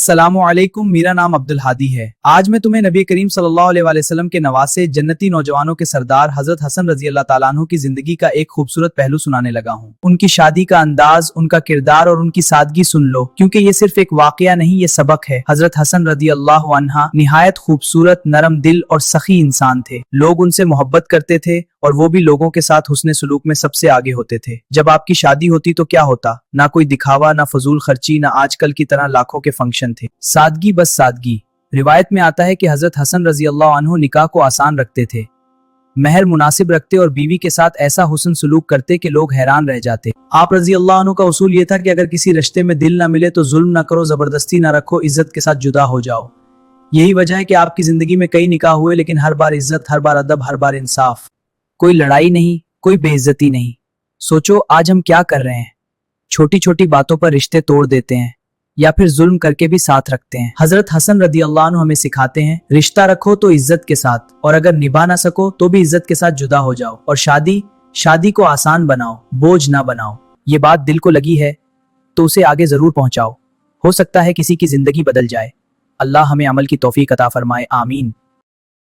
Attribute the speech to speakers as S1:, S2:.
S1: अस्सलामुअलैकुम, मेरा नाम अब्दुल हादी है। आज मैं तुम्हें नबी करीम सल्लल्लाहु अलैहि वसल्लम के नवासे जन्नती नौजवानों के सरदार हजरत हसन रजी अल्लाह ताला अन्हु की जिंदगी का एक खूबसूरत पहलू सुनाने लगा हूँ। उनकी शादी का अंदाज, उनका किरदार और उनकी सादगी सुन लो, क्योंकि ये सिर्फ एक वाकया नहीं, ये सबक है। हजरत हसन रजी अल्लाह अन्हा निहायत खूबसूरत, नरम दिल और सखी इंसान थे। लोग उनसे मोहब्बत करते थे और वो भी लोगों के साथ हुस्ने सलूक में सबसे आगे होते थे। जब आपकी शादी होती तो क्या होता? ना कोई दिखावा, ना फजूल खर्ची, ना आजकल की तरह लाखों के फंक्शन थे। सादगी, बस सादगी। रिवायत में आता है कि हजरत हसन रजी अल्लाह अन्हु निकाह को आसान रखते थे, महर मुनासिब रखते और बीवी के साथ ऐसा हुस्न सलूक करते कि लोग हैरान रह जाते। आप रजी अल्लाह अन्हु का उसूल ये था कि अगर किसी रिश्ते में दिल ना मिले तो जुल्म ना करो, जबरदस्ती ना रखो, इज्जत के साथ जुदा हो जाओ। यही वजह है कि आपकी जिंदगी में कई निकाह हुए, लेकिन हर बार इज्जत, हर बार अदब, हर बार इंसाफ। कोई लड़ाई नहीं, कोई बेइज्जती नहीं। सोचो आज हम क्या कर रहे हैं? छोटी छोटी बातों पर रिश्ते तोड़ देते हैं या फिर जुल्म करके भी साथ रखते हैं। हजरत हसन रदी अल्लाह अन्हु हमें सिखाते हैं, रिश्ता रखो तो इज्जत के साथ, और अगर निभा ना सको तो भी इज्जत के साथ जुदा हो जाओ। और शादी को आसान बनाओ, बोझ ना बनाओ। ये बात दिल को लगी है तो उसे आगे जरूर पहुंचाओ। हो सकता है किसी की जिंदगी बदल जाए। अल्लाह हमें अमल की तौफीक अता फरमाए, आमीन।